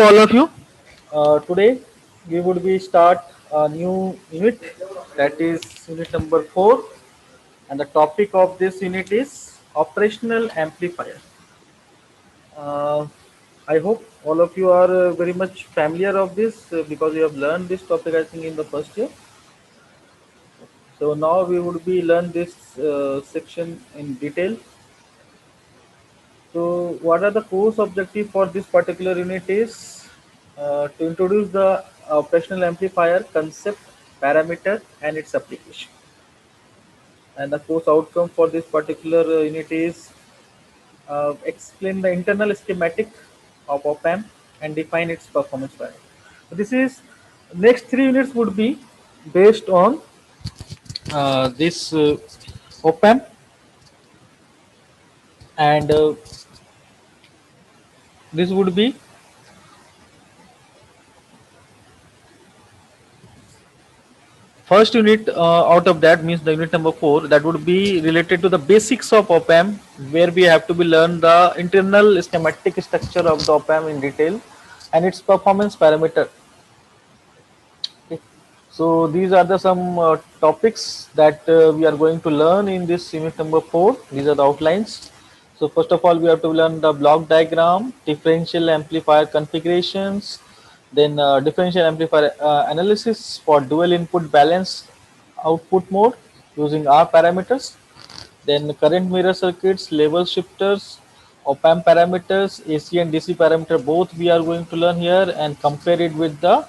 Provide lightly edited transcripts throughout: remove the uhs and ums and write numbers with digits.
All of you. Today we would be start a new unit, that is unit number 4, and the topic of this unit is operational amplifier. Uh, I hope all of you are very much familiar of this because you have learned this topic I think in the first year. So now we would be learn this section in detail. So what are the course objective for this particular unit is to introduce the operational amplifier concept, parameter and its application. And the course outcome for this particular unit is explain the internal schematic of op-amp and define its performance parameter. So this is next 3 units would be based on this op-amp and this would be first unit out of that means the unit number 4 that would be related to the basics of op-amp where we have to be learn the internal schematic structure of the op-amp in detail and its performance parameter. Okay. So these are the some topics that we are going to learn in this unit number 4. These are the outlines. So first of all, we have to learn the block diagram, differential amplifier configurations, then differential amplifier analysis for dual input balance output mode using R parameters, then current mirror circuits, level shifters, op-amp parameters, AC and DC parameter both we are going to learn here and compare it with the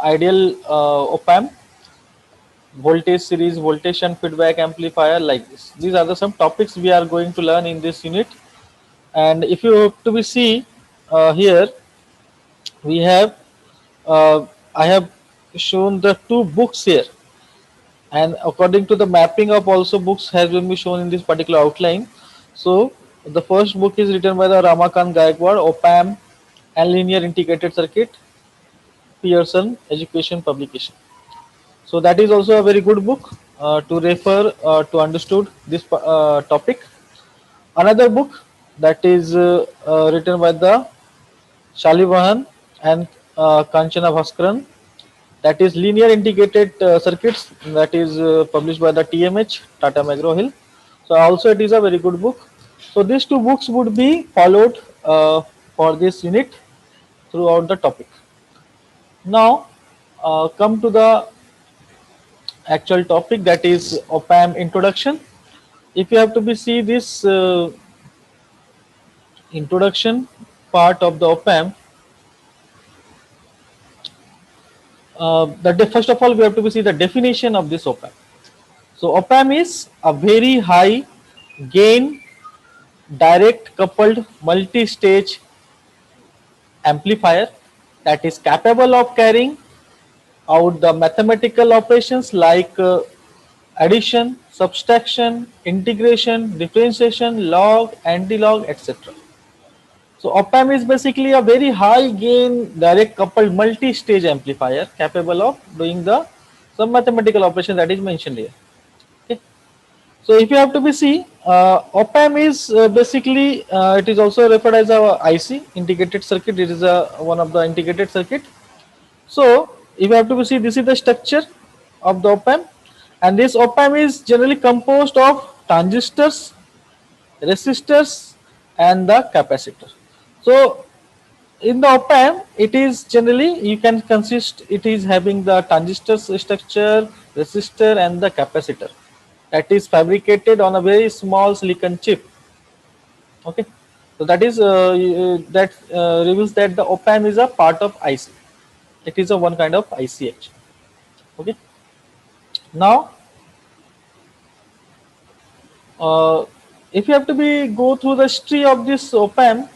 ideal op-amp, voltage series, voltage and feedback amplifier like this. These are the some topics we are going to learn in this unit. And if you have to be see here, we have I have shown the 2 books here, and according to the mapping of also books has been shown in this particular outline. So the first book is written by the Ramakant Gaikwad, OPAM and Linear Integrated Circuit, Pearson Education Publication. So that is also a very good book to refer to understood this topic. Another book that is written by the Shalivahan and Kanchana Bhaskaran, that is linear integrated circuits, that is published by the TMH, Tata McGraw Hill. So also it is a very good book. So these 2 books would be followed for this unit throughout the topic. Now come to the actual topic, that is op-amp introduction. If you have to be see this introduction part of the op-amp, first of all we have to be see the definition of this op-amp. So op-amp is a very high gain direct coupled multi-stage amplifier that is capable of carrying out the mathematical operations like addition, subtraction, integration, differentiation, log, anti-log, etc. So op-amp is basically a very high gain direct coupled multi-stage amplifier capable of doing the some mathematical operation that is mentioned here. Okay. So if you have to be see, op-amp is basically it is also referred as a IC, integrated circuit. It is a one of the integrated circuit. So if you have to see, this is the structure of the op-amp, and this op-amp is generally composed of transistors, resistors, and the capacitor. So in the op-amp, it is generally you can consist. It is having the transistor structure, resistor, and the capacitor that is fabricated on a very small silicon chip. Okay, so that is that reveals that the op-amp is a part of IC. It is a one kind of ICH. Okay, now uh, if you have to be go through the history of this op-amp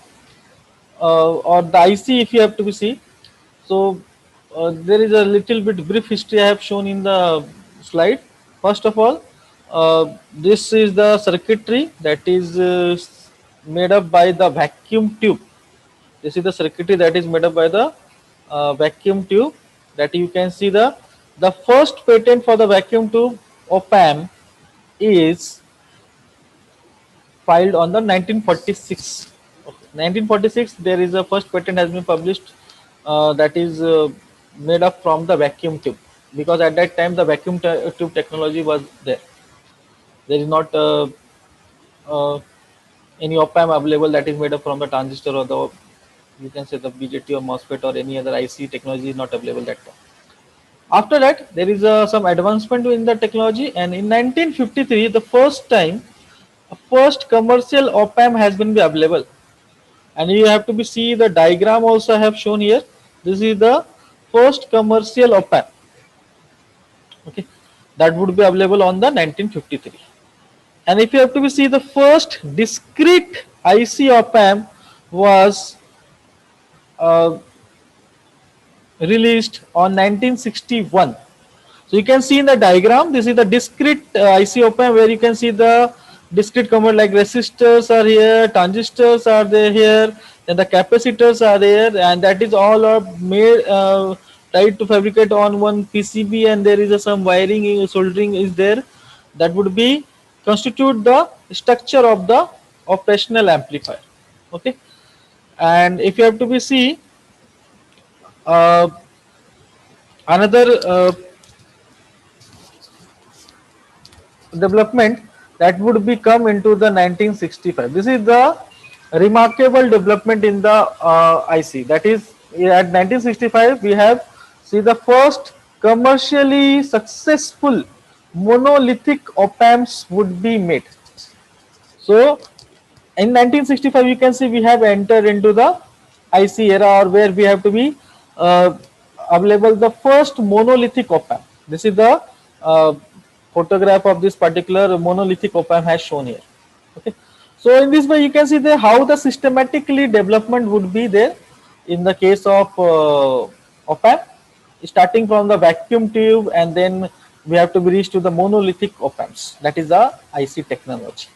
or the IC, if you have to be see, so there is a little bit brief history I have shown in the slide. First of all, this is the circuitry that is made up by the vacuum tube. This is the circuitry that is made up by the vacuum tube. That you can see the first patent for the vacuum tube op-amp is filed on the 1946. Okay. 1946, there is a first patent has been published that is made up from the vacuum tube, because at that time the vacuum tube technology was there. There is not uh, any op-amp available that is made up from the transistor or the, you can say, the BJT or MOSFET or any other IC technology is not available that time. After that, there is some advancement in the technology, and in 1953, the first time a first commercial op-amp has been available. And you have to be see the diagram also I have shown here. This is the first commercial op-amp. Okay, that would be available on the 1953. And if you have to be see, the first discrete IC op-amp was uh, released on 1961. So you can see in the diagram, this is the discrete IC op-amp, where you can see the discrete component like resistors are here, transistors are there here, then the capacitors are there, and that is all are made tried to fabricate on one PCB, and there is some wiring, soldering is there. That would be constitute the structure of the operational amplifier. Okay, and if you have to be see uh, another development that would be come into the 1965. This is the remarkable development in the IC. That is, at 1965 we have see the first commercially successful monolithic op-amps would be made. So in 1965 you can see we have entered into the IC era, or where we have to be uh, available the first monolithic op-amp. This is the uh, photograph of this particular monolithic op-amp has shown here. Okay, so in this way you can see the how the systematically development would be there in the case of op-amp, starting from the vacuum tube, and then we have to be reached to the monolithic op-amps. That is the IC technology.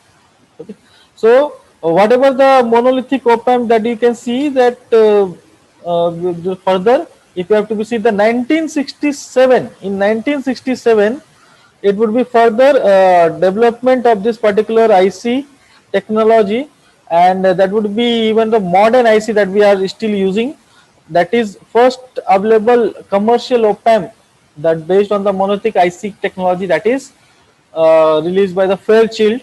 Okay. So whatever the monolithic op-amp that you can see that further, if you have to see the 1967, in 1967 it would be further development of this particular IC technology, and that would be even the modern IC that we are still using. That is first available commercial op-amp that based on the monolithic IC technology, that is released by the Fairchild,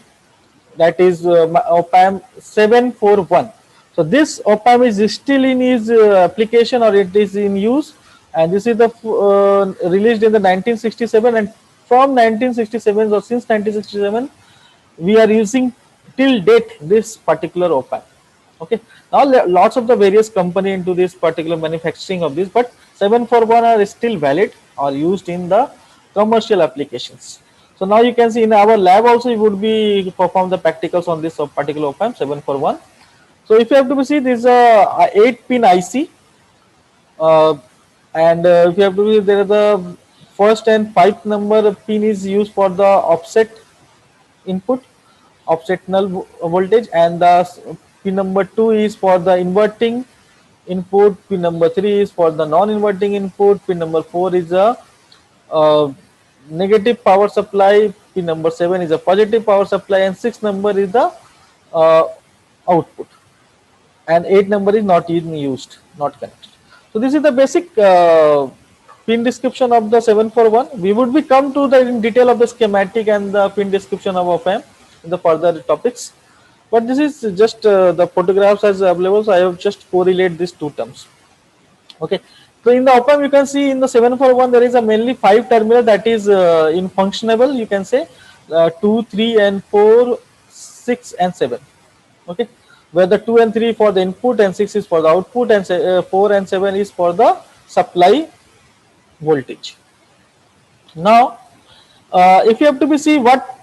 that is op-amp 741. So this op-amp is still in its application, or it is in use, and this is the released in the 1967, and from 1967 or since 1967 we are using till date this particular op-amp. Okay, now lots of the various company into this particular manufacturing of this, but 741 are still valid or used in the commercial applications. So now you can see in our lab also you would be perform the practicals on this particular op-amp 741. So if you have to see, this is a 8-pin IC, uh, and if you have to be, there are the first and 5th number pin is used for the offset input, offset null voltage, and the pin number 2 is for the inverting input, pin number 3 is for the non-inverting input, pin number 4 is a uh, negative power supply, pin number 7 is a positive power supply, and 6 number is the uh, output, and 8 number is not even used, not connected. So this is the basic pin description of the 741. We would be come to the in detail of the schematic and the pin description of op-amp in the further topics, but this is just the photographs as available, so I have just correlate these two terms. Okay, so in the op-amp you can see in the 741 there is a mainly 5 terminal that is in functionable, you can say 2, 3 and 4, 6 and 7. Okay, where the 2 and 3 for the input and 6 is for the output, and 4 and 7 is for the supply voltage. Now if you have to be see what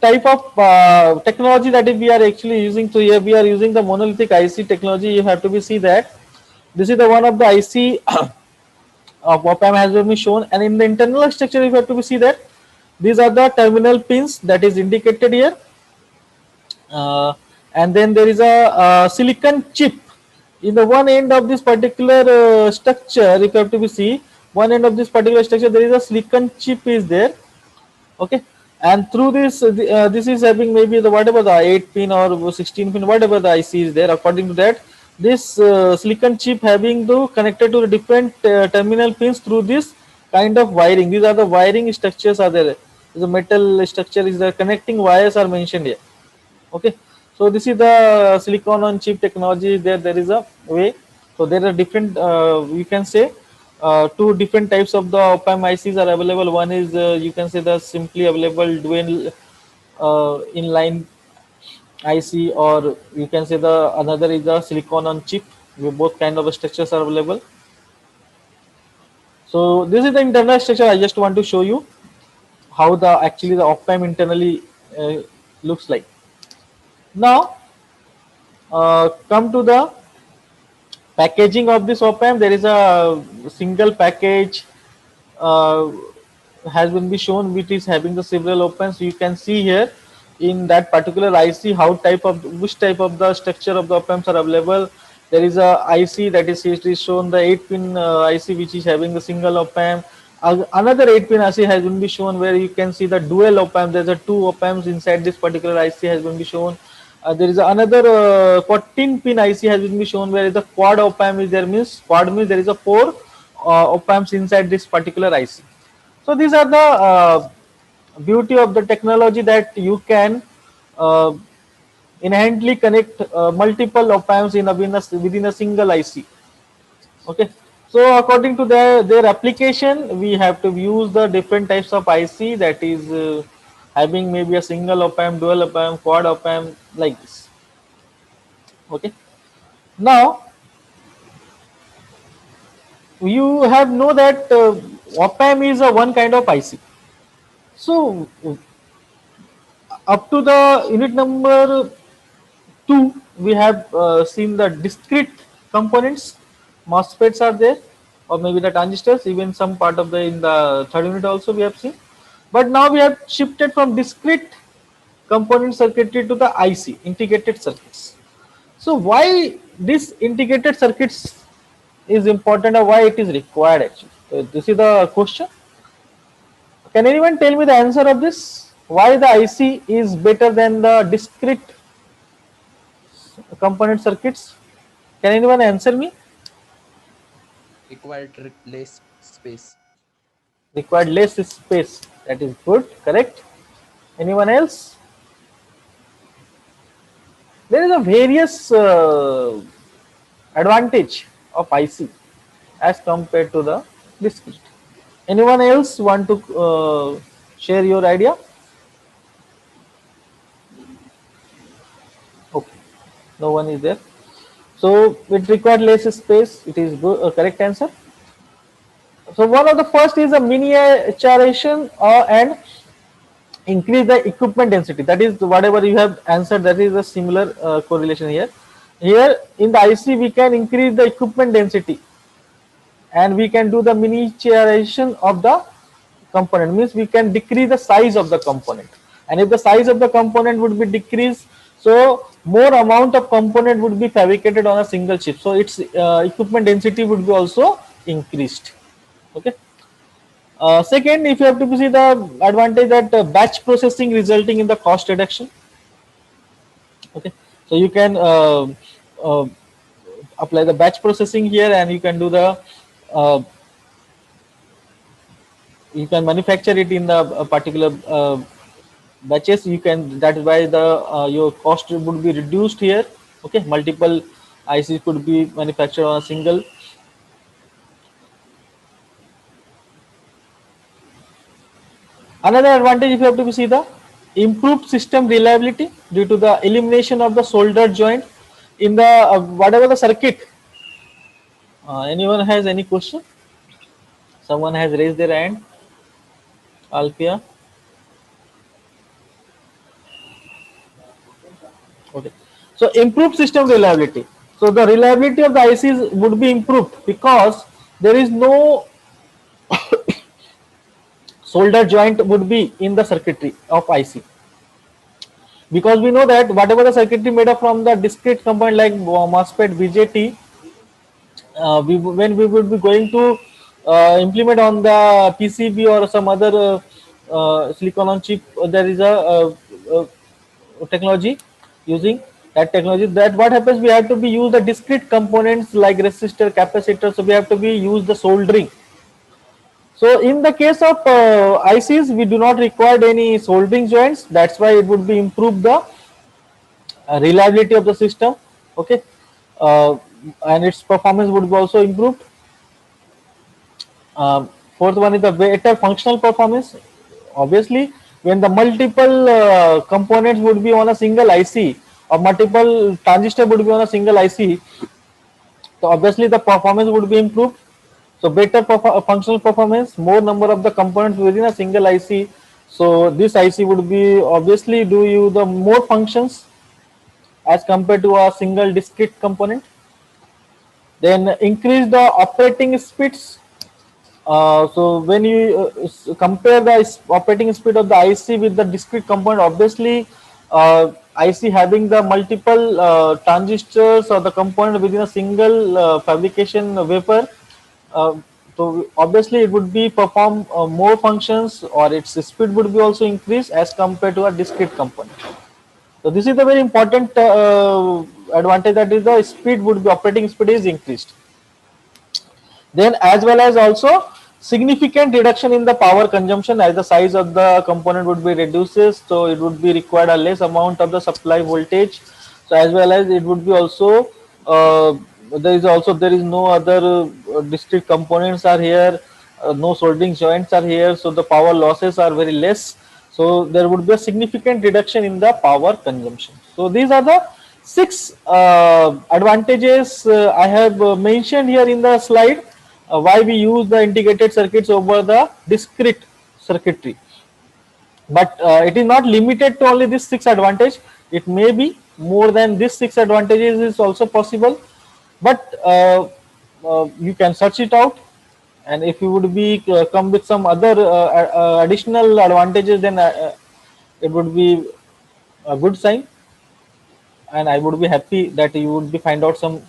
type of technology that we are actually using, so here we are using the monolithic IC technology. You have to be see that this is the one of the IC of op-amp has been shown, and in the internal structure you have to see that these are the terminal pins that is indicated here, and then there is a silicon chip in the one end of this particular structure. If you have to be see one end of this particular structure, there is a silicon chip is there. Okay, and through this this is having maybe the whatever the 8 pin or 16 pin, whatever the IC is there, according to that this silicon chip having to connected to the different terminal pins through this kind of wiring. These are the wiring structures are there, the metal structure is the connecting wires are mentioned here. Okay, so this is the silicon on chip technology. There is a way, so there are different you can say two different types of the op-amp ICs are available. One is you can say the simply available dual inline IC, or you can say the another is the silicon on chip, where both kind of structures are available. So this is the internal structure. I just want to show you how the actually the op-amp internally looks like. Now come to the packaging of this op-amp. There is a single package uh, has been be shown, which is having the several op-amps. You can see here in that particular IC how type of which type of the structure of the op-amps are available. There is a IC that is shown the 8 pin IC which is having the single op-amp. Another 8 pin IC has been be shown where you can see the dual op-amp. There's a two op-amps inside this particular IC has been be shown. There is another 14 pin IC has been shown where the quad op amp is there, means quad means there is a 4 op amps inside this particular IC. So these are the beauty of the technology, that you can uh, inherently connect multiple op amps within a single IC. Okay, so according to their application, we have to use the different types of IC that is having maybe a single op amp, dual op amp, quad op amp, like this. Okay, now you have know that op amp is a one kind of IC. So up to the unit number 2, we have seen the discrete components. MOSFETs are there, or maybe the transistors, even some part of the in the third unit also we have seen. But now we have shifted from discrete component circuitry to the IC, integrated circuits. So why this integrated circuits is important, or why it is required actually? So this is the question. Can anyone tell me the answer of this? Why the IC is better than the discrete component circuits? Can anyone answer me? Required less space. Required less space. That is good, correct. Anyone else? There is a various advantage of IC as compared to the discrete. Anyone else want to share your idea? Okay, no one is there. So it required less space. It is good, correct answer. So one of the first is a miniaturization and increase the equipment density. That is whatever you have answered. That is a similar correlation here. Here in the IC we can increase the equipment density, and we can do the miniaturization of the component, means we can decrease the size of the component, and if the size of the component would be decreased, so more amount of component would be fabricated on a single chip, so its equipment density would be also increased. Okay, Second, if you have to see the advantage that batch processing resulting in the cost reduction. Okay, so you can uh, apply the batch processing here, and you can do the uh, you can manufacture it in the particular batches. You can, that is why the your cost would be reduced here. Okay, multiple ICs could be manufactured on a single. Another advantage, if you have to see the improved system reliability due to the elimination of the soldered joint in the whatever the circuit. Anyone has any question? Someone has raised their hand. Alpia. Okay. So improved system reliability. So the reliability of the ICs would be improved because there is no solder joint would be in the circuitry of IC, because we know that whatever the circuitry made up from the discrete component like MOSFET, BJT, when we would be going to implement on the PCB or some other silicon on chip, there is a technology using that technology. That what happens, we have to be use the discrete components like resistor, capacitor, so we have to be use the soldering. So in the case of ICs, we do not require any soldering joints. That's why it would be improve the reliability of the system. Okay, uh, and its performance would be also improved. Fourth one is the better functional performance. Obviously, when the multiple components would be on a single IC or multiple transistor would be on a single IC, so obviously the performance would be improved. So better functional performance, more number of the components within a single IC. So this IC would be obviously do you the more functions as compared to a single discrete component. Then increase the operating speeds. So when you compare the operating speed of the IC with the discrete component, obviously IC having the multiple transistors or the component within a single fabrication wafer, uh, so obviously it would be perform more functions, or its speed would be also increased as compared to a discrete component. So this is the very important advantage, that is the speed would be, operating speed is increased. Then as well as also significant reduction in the power consumption, as the size of the component would be reduces, so it would be required a less amount of the supply voltage. So as well as it would be also there is no other discrete components are here, no soldering joints are here, so the power losses are very less. So there would be a significant reduction in the power consumption. So these are the six advantages I have mentioned here in the slide, why we use the integrated circuits over the discrete circuitry. But it is not limited to only this six advantage. It may be more than this six advantages is also possible, but you can search it out. And if you would be come with some other additional advantages, then it would be a good sign, and I would be happy that you would be find out some,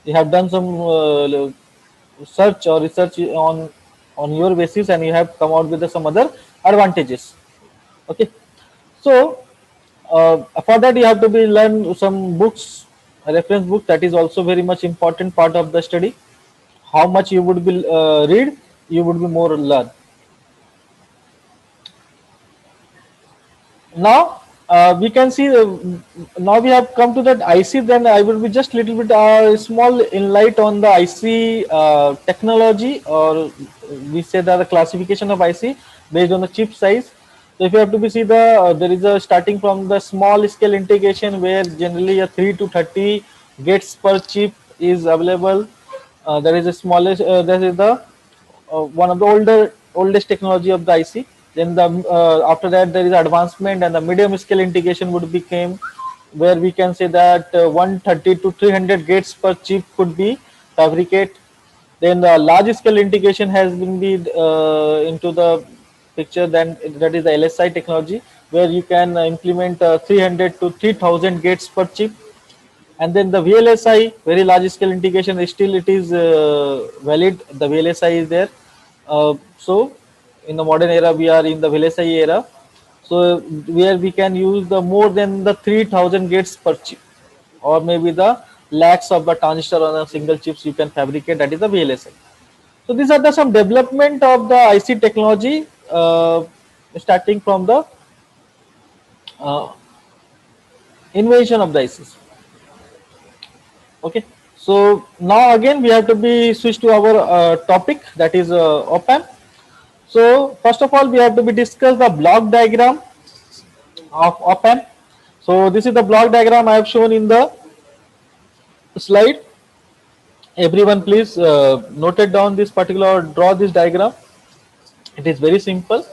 you have done some search or research on your basis, and you have come out with some other advantages. Okay, so for that you have to be learn some books, a reference book, that is also very much important part of the study. How much you would be read, you would be more learn. Now we can see now we have come to that IC. Then I will be just little bit small inlight on the IC technology, or we say that the classification of IC based on the chip size. So if you have to be see the there is a starting from the small scale integration, where generally a 3 to 30 gates per chip is available. There is a smallest there is the one of the oldest technology of the IC. Then the after that there is advancement, and the medium scale integration would become, where we can say that 130 to 300 gates per chip could be fabricate. Then the large scale integration has been into the picture. Then that is the LSI technology, where you can implement 300 to 3000 gates per chip. And then the VLSI, very large scale integration, is still it is valid. The VLSI is there. So In the modern era, we are in the VLSI era. So where we can use the more than the 3000 gates per chip, or maybe the lakhs of the transistor on a single chips you can fabricate. That is the VLSI. So these are the some development of the IC technology, starting from the uh, invention of the ICs. Okay. So now again we have to be switch to our topic, that is op-amp. So first of all we have to be discuss the block diagram of op-amp. So this is the block diagram I have shown in the slide. Everyone please note it down this particular, draw this diagram. It is very simple.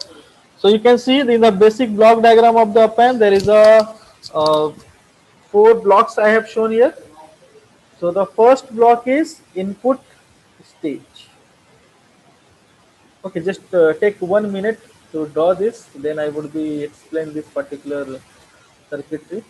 So you can see in the basic block diagram of the op-amp there is a uh, four blocks I have shown here. So the first block is input stage. Okay, just take 1 minute to draw this. Then I would be explain this particular circuitry.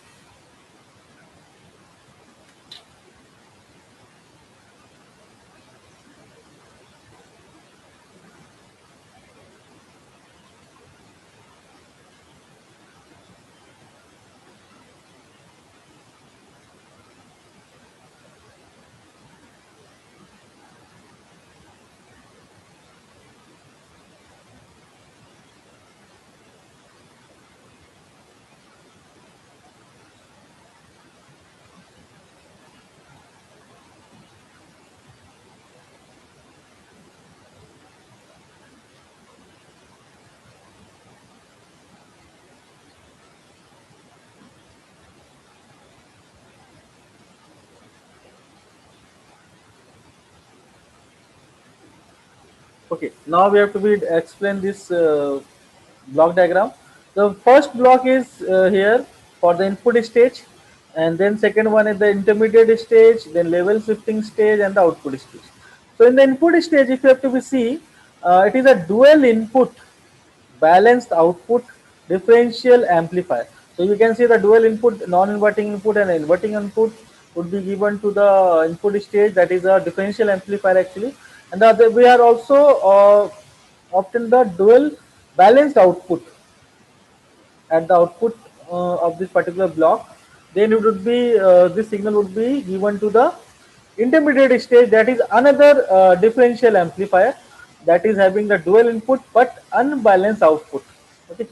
Okay, now we have to be explain this block diagram. The first block is here for the input stage, and then second one is the intermediate stage, then level shifting stage, and the output stage. So in the input stage, if you have to be see, it is a dual input balanced output differential amplifier. So you can see the dual input, non-inverting input and inverting input would be given to the input stage, that is a differential amplifier actually. And the other, we are also often the dual balanced output at the output of this particular block. Then it would be this signal would be given to the intermediate stage, that is another differential amplifier that is having the dual input but unbalanced output. Okay,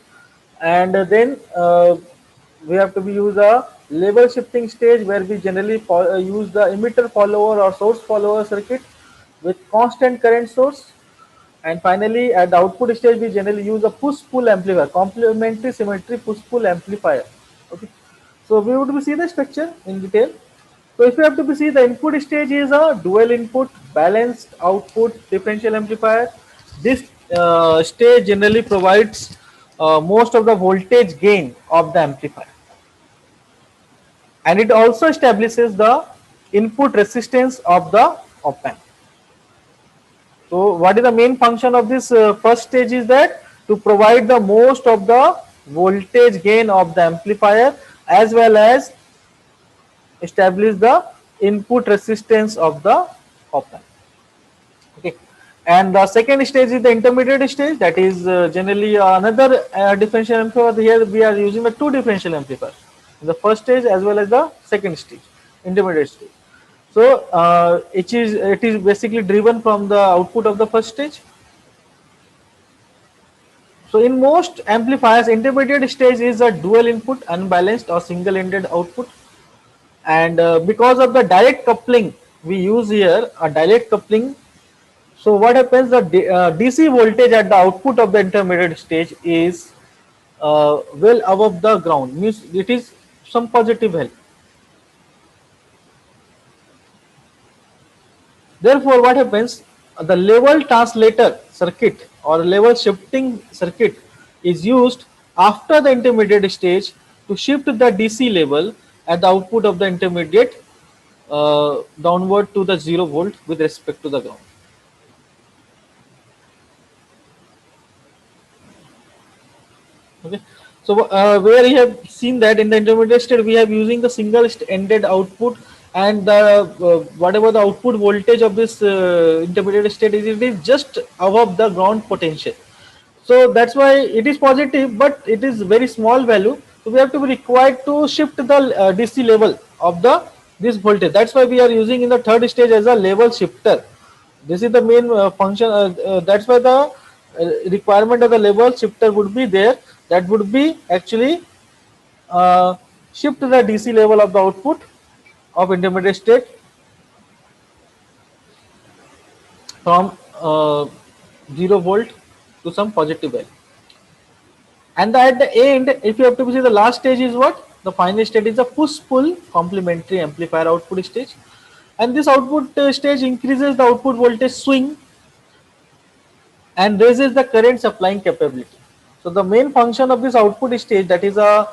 and then we have to be use a level shifting stage where we generally use the emitter follower or source follower circuit with constant current source. And finally, at the output stage, we generally use a push-pull amplifier, complementary symmetry push-pull amplifier. Okay, so we would see the structure in detail. So if you have to see, the input stage is a dual input, balanced output differential amplifier. This stage generally provides most of the voltage gain of the amplifier, and it also establishes the input resistance of the op-amp. So what is the main function of this first stage is that to provide the most of the voltage gain of the amplifier as well as establish the input resistance of the op-amp. Okay, and the second stage is the intermediate stage, that is generally another differential amplifier. Here we are using the two differential amplifiers in the first stage as well as the second stage, intermediate stage. So it is basically driven from the output of the first stage. So in most amplifiers, intermediate stage is a dual input, unbalanced or single-ended output. And because of the direct coupling we use here, a direct coupling. So what happens, the DC voltage at the output of the intermediate stage is well above the ground, means it is some positive help. Therefore, what happens? The level translator circuit or level shifting circuit is used after the intermediate stage to shift the DC level at the output of the intermediate downward to the 0 volt with respect to the ground. Okay. So where we have seen that in the intermediate state we have using the single ended output, and the whatever the output voltage of this intermediate state is, it is just above the ground potential. So that's why it is positive, but it is very small value. So we have to be required to shift the DC level of the this voltage. That's why we are using in the third stage as a level shifter. This is the main function. That's why the requirement of the level shifter would be there. That would be actually uh, shift the DC level of the output of intermediate state from 0 volt to some positive value. And at the end, if you have to see, the last stage is what? The final state is a push-pull complementary amplifier output stage. And this output stage increases the output voltage swing and raises the current supplying capability. So the main function of this output stage, that is a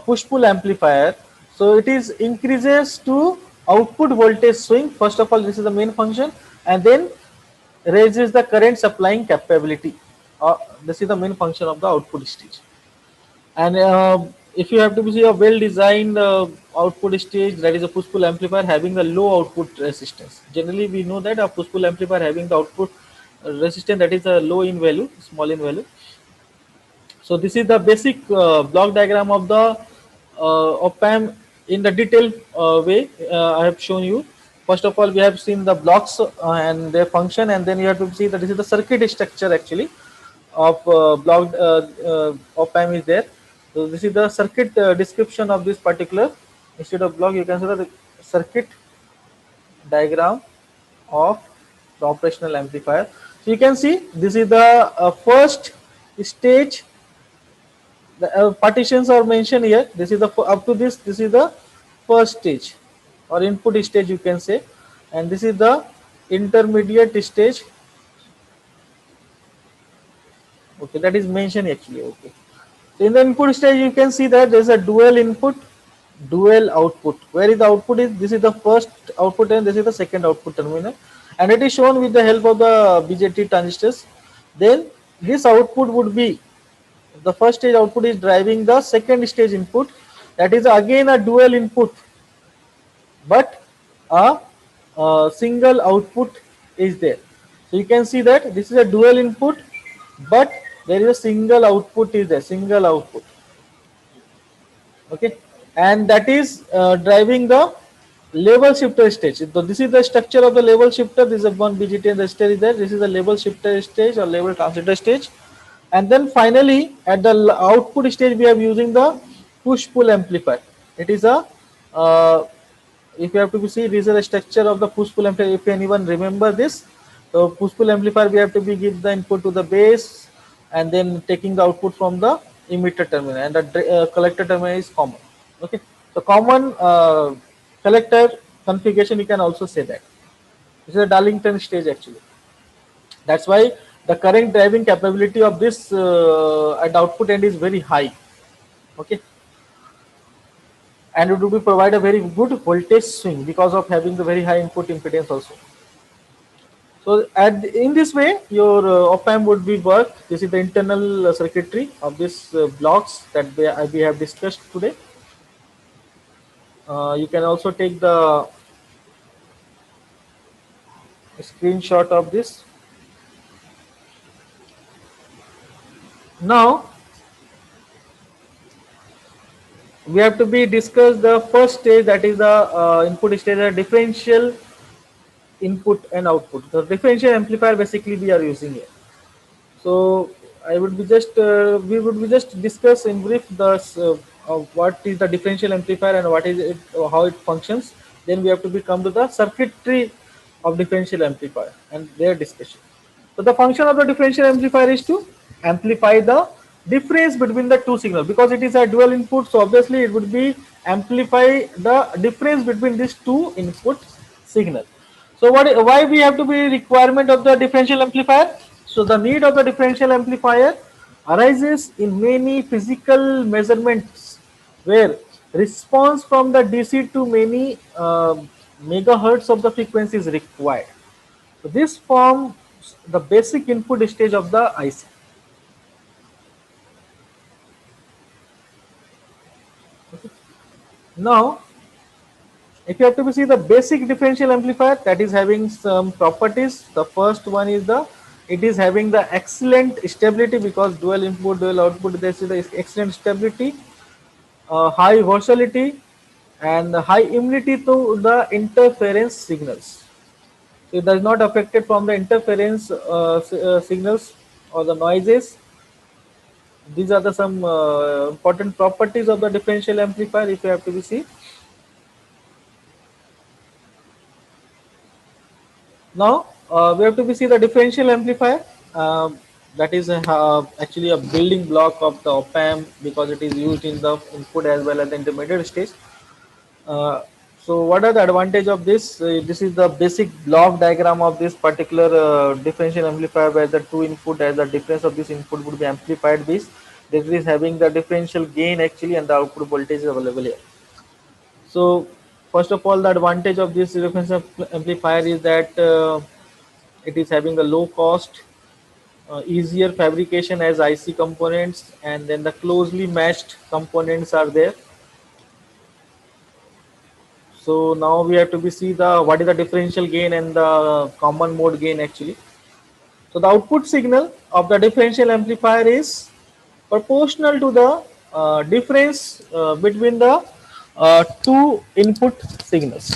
push-pull amplifier. So it is increases to output voltage swing. First of all, this is the main function, and then raises the current supplying capability. This is the main function of the output stage. And if you have to see a well-designed output stage, that is a push-pull amplifier having a low output resistance. Generally, we know that a push-pull amplifier having the output resistance that is a low in value, small in value. So this is the basic block diagram of the op-amp in the detailed way I have shown you. First of all, we have seen the blocks and their function, and then you have to see that this is the circuit structure actually of block op-amp is there. So this is the circuit description of this particular. Instead of block, you can see the circuit diagram of the operational amplifier. So you can see this is the first stage. The partitions are mentioned here. This is the up to this. This is the first stage or input stage, you can say, and this is the intermediate stage. Okay, that is mentioned actually. Okay. So in the input stage, you can see that there is a dual input, dual output. Where is the output is? This is the first output and this is the second output terminal, and it is shown with the help of the BJT transistors. Then this output would be the first stage output is driving the second stage input. That is again a dual input, but a single output is there. So you can see that this is a dual input, but there is a single output is there, single output. Okay, and that is driving the level shifter stage. So this is the structure of the level shifter. This is one BGT resistor is there. This is the level shifter stage or level transmitter stage. And then finally at the output stage we are using the push pull amplifier. It is a if you have to see, this is the structure of the push pull amplifier. If anyone remember this, so push pull amplifier, we have to be give the input to the base and then taking the output from the emitter terminal, and the collector terminal is common. Okay, so common collector configuration, you can also say that this is a Darlington stage actually. That's why the current driving capability of this at output end is very high. Okay, and it will be provide a very good voltage swing because of having the very high input impedance also. So in this way, your op-amp would be work. This is the internal circuitry of these blocks that we have discussed today. You can also take the screenshot of this. Now we have to be discuss the first stage, that is the input stage, a differential input and output. The differential amplifier basically we are using here. So I would be just we would be just discuss in brief the what is the differential amplifier and what is it, how it functions. Then we have to be come to the circuitry of differential amplifier and their discussion. So the function of the differential amplifier is to amplify the difference between the two signals, because it is a dual input. So obviously it would be amplify the difference between these two input signal. So why we have to be requirement of the differential amplifier? So the need of the differential amplifier arises in many physical measurements where response from the DC to many megahertz of the frequency is required. So this forms the basic input stage of the IC. Okay. Now, if you have to see the basic differential amplifier, that is having some properties. The first one is the It is having the excellent stability because dual input, dual output. This is the excellent stability, high versatility, and high immunity to the interference signals. It does not affected from the interference signals or the noises. These are the some important properties of the differential amplifier. If you have to be see now, we have to be see the differential amplifier. Uh, that is actually a building block of the op amp because it is used in the input as well as the intermediate stage. Uh, so what are the advantage of this? This is the basic block diagram of this particular differential amplifier where the two input as the difference of this input would be amplified this. This is having the differential gain actually and the output voltage is available here. So first of all, the advantage of this differential amplifier is that it is having a low cost, easier fabrication as IC components, and then the closely matched components are there. So now we have to be see the what is the differential gain and the common mode gain actually. So the output signal of the differential amplifier is proportional to the difference between the two input signals.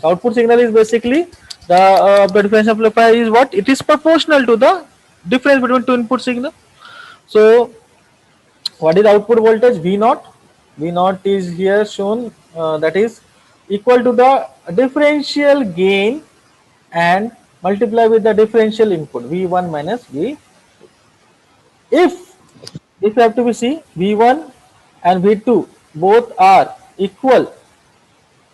The output signal is basically the differential amplifier is what? It is proportional to the difference between two input signal. So what is output voltage? V naught. V naught is here shown, that is equal to the differential gain and multiply with the differential input V1 minus V. If you have to be see V1 and V2 both are equal,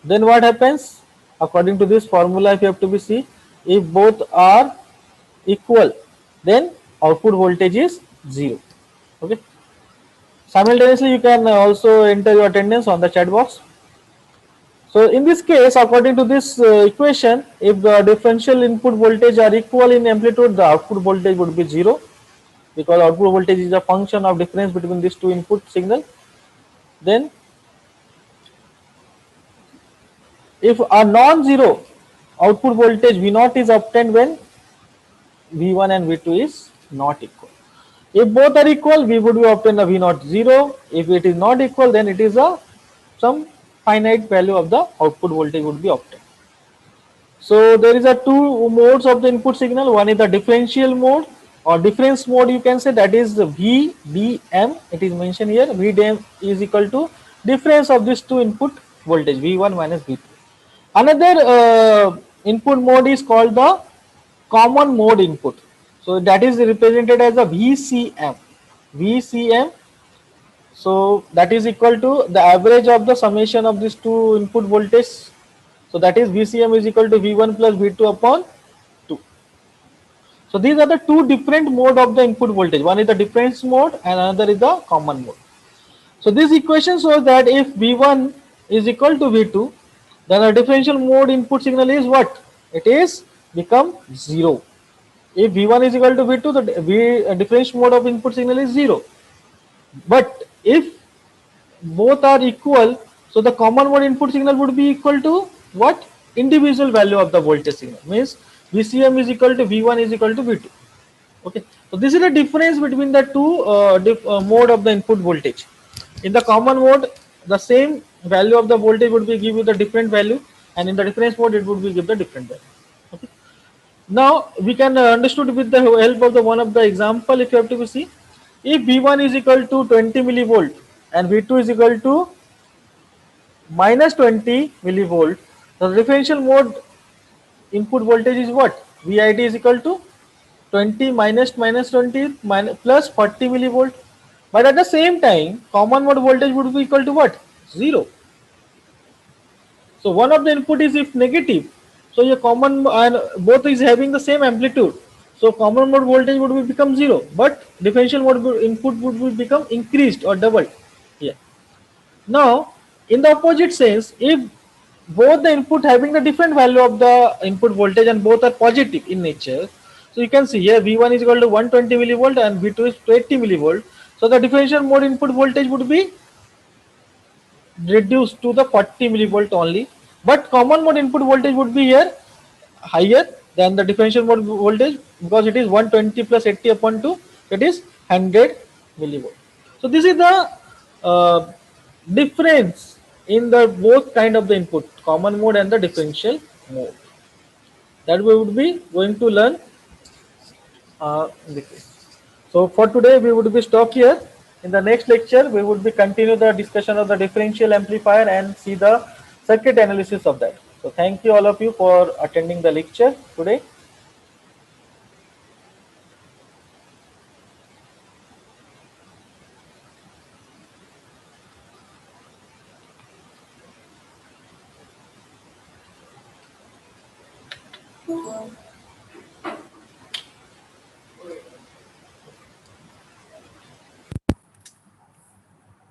then what happens? According to this formula, if you have to be see, if both are equal, then output voltage is 0. Okay. Simultaneously, you can also enter your attendance on the chat box. So in this case, according to this equation, if the differential input voltage are equal in amplitude, the output voltage would be 0 because output voltage is a function of difference between these two input signal. Then if a non-zero output voltage V0 is obtained when V1 and V2 is not equal. If both are equal, we would be obtain a V0 0. If it is not equal, then it is a some finite value of the output voltage would be obtained. So there is a two modes of the input signal. One is the differential mode or difference mode. You can say that is the VDM. It is mentioned here. VDM is equal to difference of these two input voltage V1 minus V2. Another input mode is called the common mode input. So that is represented as a VCM. VCM. So that is equal to the average of the summation of these two input voltage. So that is VCM is equal to V1 plus V2 upon 2. So these are the two different mode of the input voltage. One is the difference mode and another is the common mode. So this equation shows that if V1 is equal to V2, then the differential mode input signal is what? It is become 0. If V1 is equal to V2, the differential mode of input signal is 0. But if both are equal, so the common mode input signal would be equal to what? Individual value of the voltage signal. Means VCM is equal to V1 is equal to V2. Okay. So this is the difference between the two mode of the input voltage. In the common mode, the same value of the voltage would be give you the different value, and in the difference mode, it would be give the different value. Okay. Now we can understood with the help of the one of the example. If you have to see, if V1 is equal to 20 millivolt and V2 is equal to minus 20 millivolt, the differential mode input voltage is what? VID is equal to 20 minus 20 plus 40 millivolt. But at the same time, common mode voltage would be equal to what? 0. So one of the input is if negative. So your common and both is having the same amplitude. So common mode voltage would be become 0, but differential mode input would be become increased or doubled. Yeah. Now, in the opposite sense, if both the input having the different value of the input voltage and both are positive in nature, so you can see here V1 is equal to 120 millivolt and V2 is 20 millivolt. So the differential mode input voltage would be reduced to the 40 millivolt only, but common mode input voltage would be here higher. Then the differential mode voltage, because it is 120 plus 80 upon 2, it is 100 millivolt. So this is the uh, difference in the both kind of the input, common mode and the differential mode, that we would be going to learn in the case. So for today we would be stop here. In the next lecture we would be continue the discussion of the differential amplifier and see the circuit analysis of that. So thank you all of you for attending the lecture today.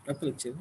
Apa lecture?